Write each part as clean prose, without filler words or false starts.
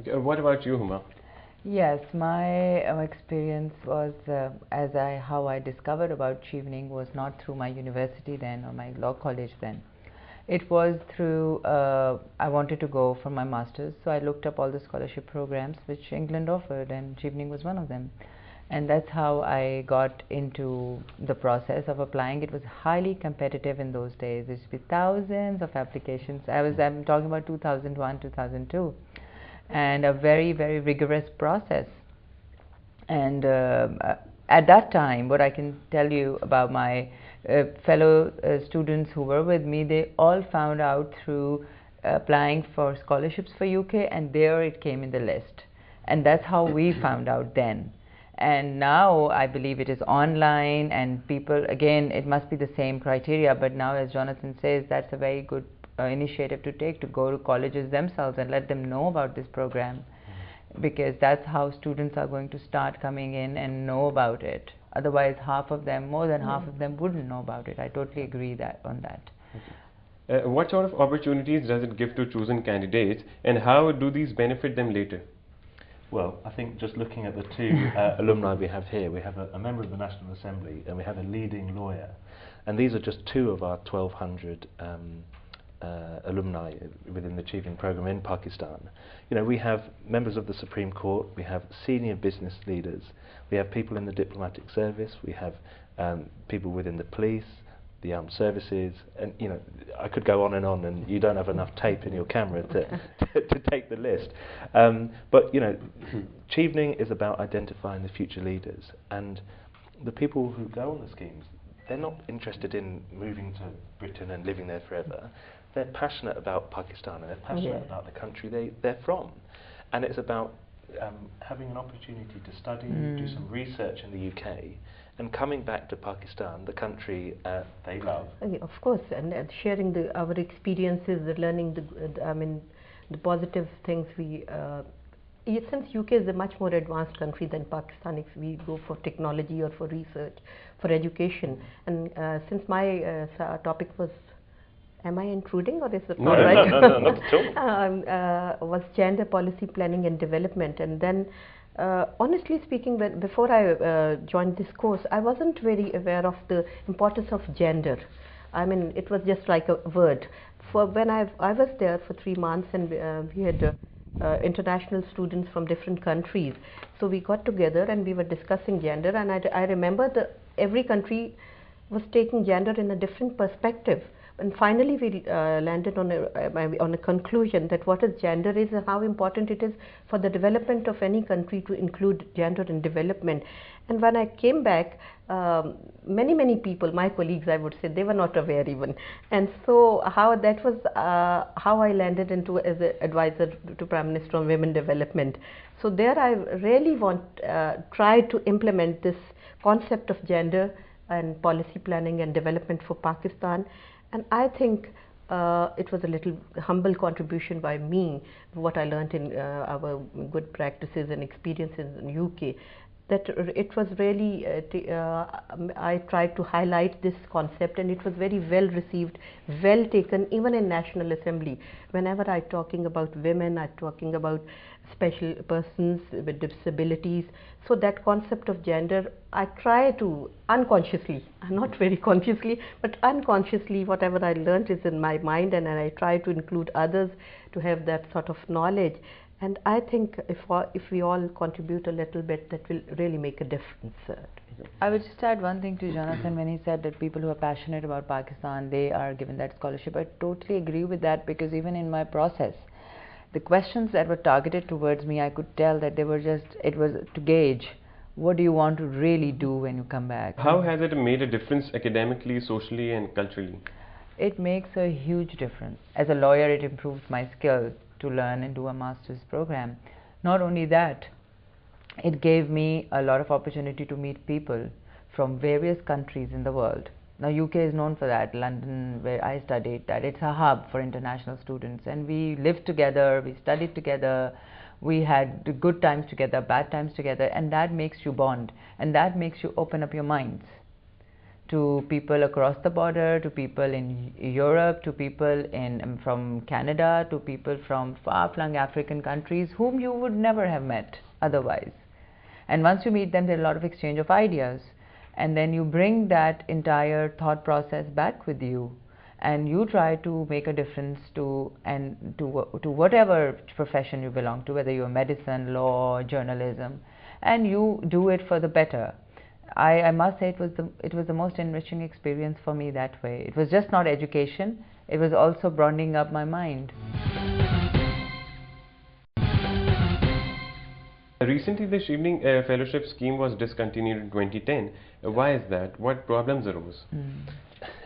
Okay, what about you, Huma? Yes, my experience was how I discovered about Chevening was not through my university then or my law college then. It was through I wanted to go for my masters, so I looked up all the scholarship programs which England offered, and Chevening was one of them. And that's how I got into the process of applying. It was highly competitive in those days. There used to be thousands of applications. I'm talking about 2001, 2002, and a very, very rigorous process. And at that time, what I can tell you about my fellow students who were with me, they all found out through applying for scholarships for UK, and there it came in the list. And that's how we found out then. And now I believe it is online, and people, again, it must be the same criteria, but now, as Jonathan says, that's a very good initiative to take, to go to colleges themselves and let them know about this program, because that's how students are going to start coming in and know about it. Otherwise, half of them, more than half of them, wouldn't know about it. I totally agree on that. Okay. What sort of opportunities does it give to chosen candidates, and how do these benefit them later? Well, I think just looking at the two alumni we have here, we have a member of the National Assembly and we have a leading lawyer, and these are just two of our 1,200 alumni within the Chevening program in Pakistan. You know, we have members of the Supreme Court, we have senior business leaders, we have people in the diplomatic service, we have people within the police, the armed services, and you know, I could go on, and you don't have enough tape in your camera to take the list. But you know, Chevening is about identifying the future leaders, and the people who go on the schemes, they're not interested in moving to Britain and living there forever. They're passionate about Pakistan, and they're passionate about the country they're from, and it's about having an opportunity to study, do some research in the UK, and coming back to Pakistan, the country they love. Of course, and sharing our experiences, learning the positive things we. Since UK is a much more advanced country than Pakistan, if we go for technology or for research, for education, and since my topic was. Am I intruding, or is it no, all right? No, not at all. Was gender policy planning and development, and then honestly speaking, before I joined this course, I wasn't very aware of the importance of gender. I mean, it was just like a word. For when I was there for 3 months, and we had international students from different countries, so we got together and we were discussing gender, and I remember every country was taking gender in a different perspective. And finally, we landed on a conclusion that what is gender is and how important it is for the development of any country to include gender in development. And when I came back, many people, my colleagues, I would say, they were not aware even. And so that was how I landed into as an advisor to Prime Minister on Women Development. So there I really try to implement this concept of gender and policy planning and development for Pakistan. And I think it was a little humble contribution by me, what I learned in our good practices and experiences in UK, that it was really, I tried to highlight this concept, and it was very well received, well taken, even in National Assembly. Whenever I'm talking about women, I'm talking about special persons with disabilities. So that concept of gender, I try to unconsciously, not very consciously, but unconsciously, whatever I learned is in my mind, and I try to include others to have that sort of knowledge. And I think if we all contribute a little bit, that will really make a difference. I would just add one thing to Jonathan when he said that people who are passionate about Pakistan, they are given that scholarship. I totally agree with that, because even in my process, the questions that were targeted towards me, I could tell that they were it was to gauge, what do you want to really do when you come back? How has it made a difference academically, socially, and culturally? It makes a huge difference. As a lawyer, it improves my skills to learn and do a master's program. Not only that, it gave me a lot of opportunity to meet people from various countries in the world. Now, UK is known for that. London, where I studied, that it's a hub for international students, and we lived together, we studied together, we had good times together, bad times together, and that makes you bond, and that makes you open up your minds to people across the border, to people in Europe, to people from Canada, to people from far-flung African countries whom you would never have met otherwise. And once you meet them, there's a lot of exchange of ideas. And then you bring that entire thought process back with you, and you try to make a difference to whatever profession you belong to, whether you're medicine, law, journalism, and you do it for the better. I must say it was the most enriching experience for me that way. It was just not education, it was also broadening up my mind. Recently, the Chevening Fellowship scheme was discontinued in 2010. Why is that? What problems arose?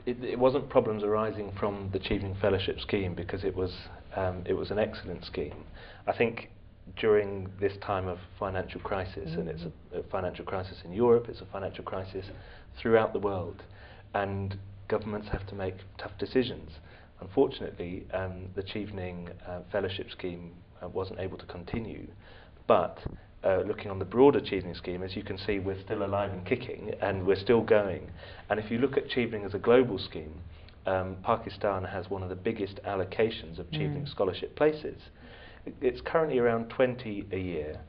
It wasn't problems arising from the Chevening Fellowship scheme, because it was an excellent scheme. I think during this time of financial crisis, and it's a financial crisis in Europe, it's a financial crisis throughout the world, and governments have to make tough decisions. Unfortunately, the Chevening Fellowship scheme wasn't able to continue, but looking on the broader Chevening scheme, as you can see, we're still alive and kicking, and we're still going. And if you look at Chevening as a global scheme, Pakistan has one of the biggest allocations of Chevening scholarship places. It's currently around 20 a year.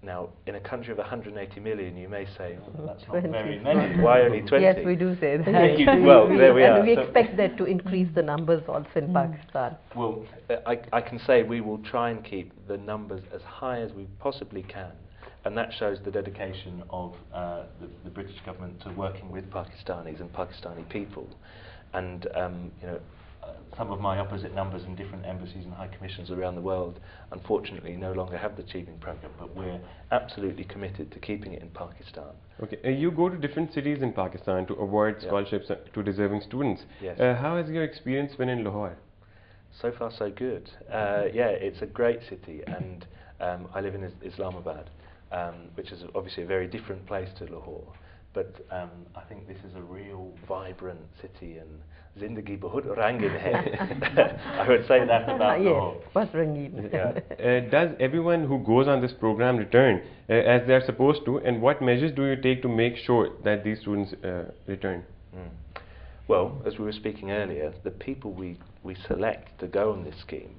Now, in a country of 180 million, you may say, oh, that's not very many. Why only 20? Yes, we do say that. Well, there we are. And we expect that to increase the numbers also in Pakistan. Well, I can say we will try and keep the numbers as high as we possibly can. And that shows the dedication of the British government to working with Pakistanis and Pakistani people. And some of my opposite numbers in different embassies and high commissions around the world unfortunately no longer have the Chevening program, but we're absolutely committed to keeping it in Pakistan. Okay, you go to different cities in Pakistan to award scholarships to deserving students. Yes. How has your experience been in Lahore? So far so good. Yeah, it's a great city, and I live in Islamabad, which is obviously a very different place to Lahore. But I think this is a real vibrant city, and Zindagi bahut rangin hai. I would say that about Lahore. Yes, was rangin. Yeah. Does everyone who goes on this program return as they are supposed to, and what measures do you take to make sure that these students return? Well, as we were speaking earlier, the people we select to go on this scheme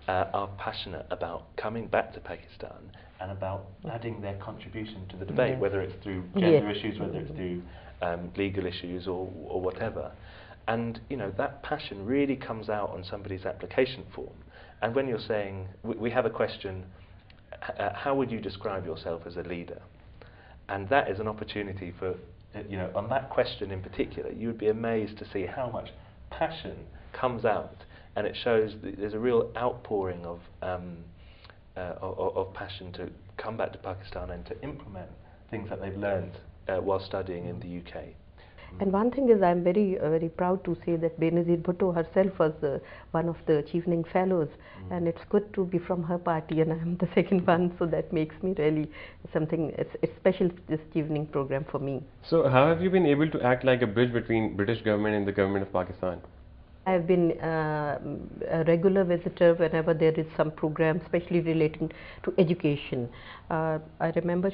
are passionate about coming back to Pakistan and about adding their contribution to the debate, whether it's through gender issues, whether it's through legal issues or whatever. And that passion really comes out on somebody's application form. And when you're saying, we have a question, how would you describe yourself as a leader? And that is an opportunity for, on that question in particular, you would be amazed to see how much passion comes out. And it shows that there's a real outpouring of passion to come back to Pakistan and to implement things that they've learned while studying in the UK. And one thing is, I'm very proud to say that Benazir Bhutto herself was one of the Chevening Fellows, and it's good to be from her party, and I'm the second one, so that makes me really something, it's special, this Chevening program for me. So how have you been able to act like a bridge between British government and the government of Pakistan? I've been a regular visitor whenever there is some program, especially relating to education. I remember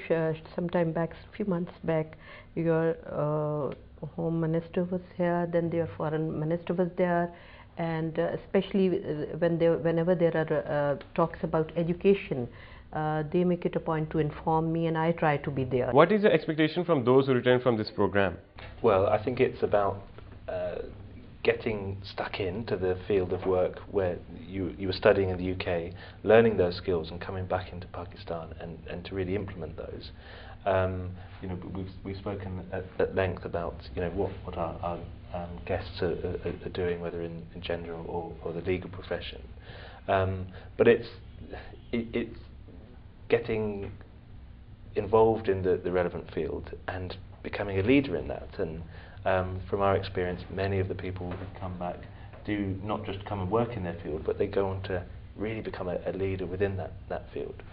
sometime back, a few months back, your Home Minister was here, then their Foreign Minister was there, and especially whenever there are talks about education, they make it a point to inform me, and I try to be there. What is your expectation from those who return from this program? Well, I think it's about getting stuck into the field of work where you were studying in the UK, learning those skills and coming back into Pakistan and to really implement those. We've spoken at length about what our guests are doing, whether in gender or the legal profession. But it's getting involved in the relevant field and becoming a leader in that. And from our experience, many of the people who come back do not just come and work in their field, but they go on to really become a leader within that field.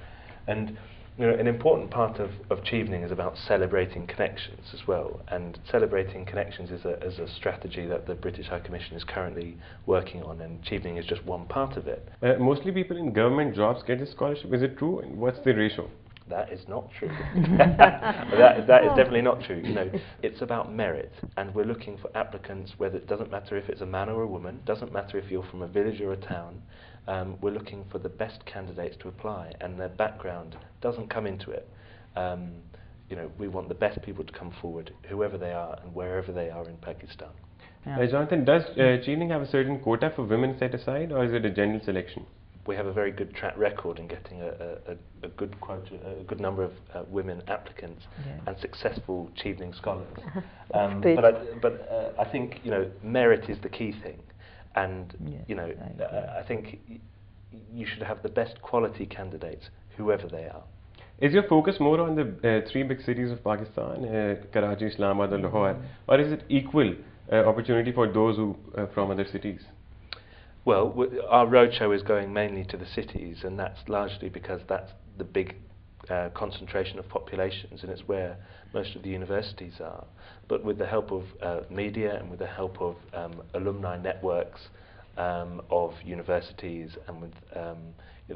And an important part of Chevening is about celebrating connections as well, and celebrating connections is a strategy that the British High Commission is currently working on, and Chevening is just one part of it. Mostly people in government jobs get this scholarship, is it true? And what's the ratio? that is not true. that is definitely not true. You know, it's about merit, and we're looking for applicants. Whether it doesn't matter if it's a man or a woman, doesn't matter if you're from a village or a town. We're looking for the best candidates to apply, and their background doesn't come into it. You know, we want the best people to come forward, whoever they are and wherever they are in Pakistan. Yeah. Jonathan, does Chevening have a certain quota for women set aside, or is it a general selection? We have a very good track record in getting a good quota, a good number of women applicants and successful Chevening scholars. But I think, you know, merit is the key thing, and you know, I think you should have the best quality candidates, whoever they are. Is your focus more on the three big cities of Pakistan, Karachi, Islamabad, and Lahore, or is it equal opportunity for those who from other cities? Well, our roadshow is going mainly to the cities, and that's largely because that's the big concentration of populations, and it's where most of the universities are. But with the help of media and with the help of alumni networks of universities, and with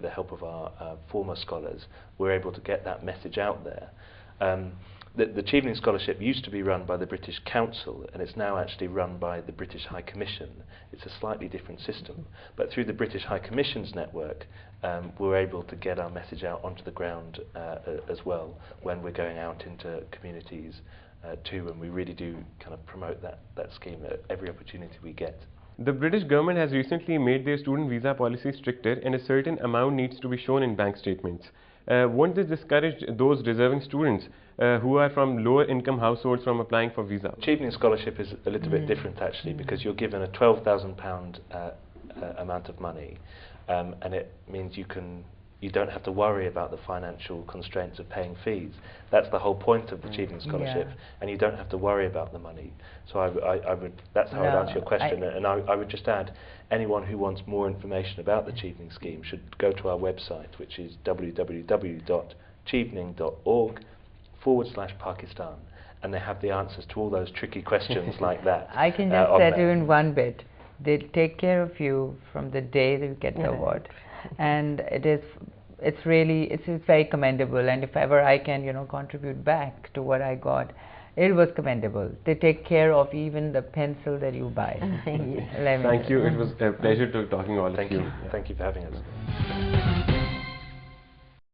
the help of our former scholars, we're able to get that message out there. The Chevening Scholarship used to be run by the British Council, and it's now actually run by the British High Commission. It's a slightly different system, but through the British High Commission's network, we're able to get our message out onto the ground as well when we're going out into communities too, and we really do kind of promote that scheme at every opportunity we get. The British government has recently made their student visa policy stricter, and a certain amount needs to be shown in bank statements. Won't this discourage those deserving students who are from lower income households from applying for visa? Chevening Scholarship is a little bit different actually, because you're given a £12,000 amount of money, and it means you don't have to worry about the financial constraints of paying fees. That's the whole point of the Chevening Scholarship, and you don't have to worry about the money. So I would that's how I'd answer your question, and I would just add, anyone who wants more information about the Chevening scheme should go to our website, which is www.chevening.org/Pakistan, and they have the answers to all those tricky questions like that. I can just add in one bit. They take care of you from the day that you get the award, and it's very commendable. And if ever I can, you know, contribute back to what I got, it was commendable. They take care of even the pencil that you buy. Thank you. It was a pleasure talking all of you. Thank you for having us.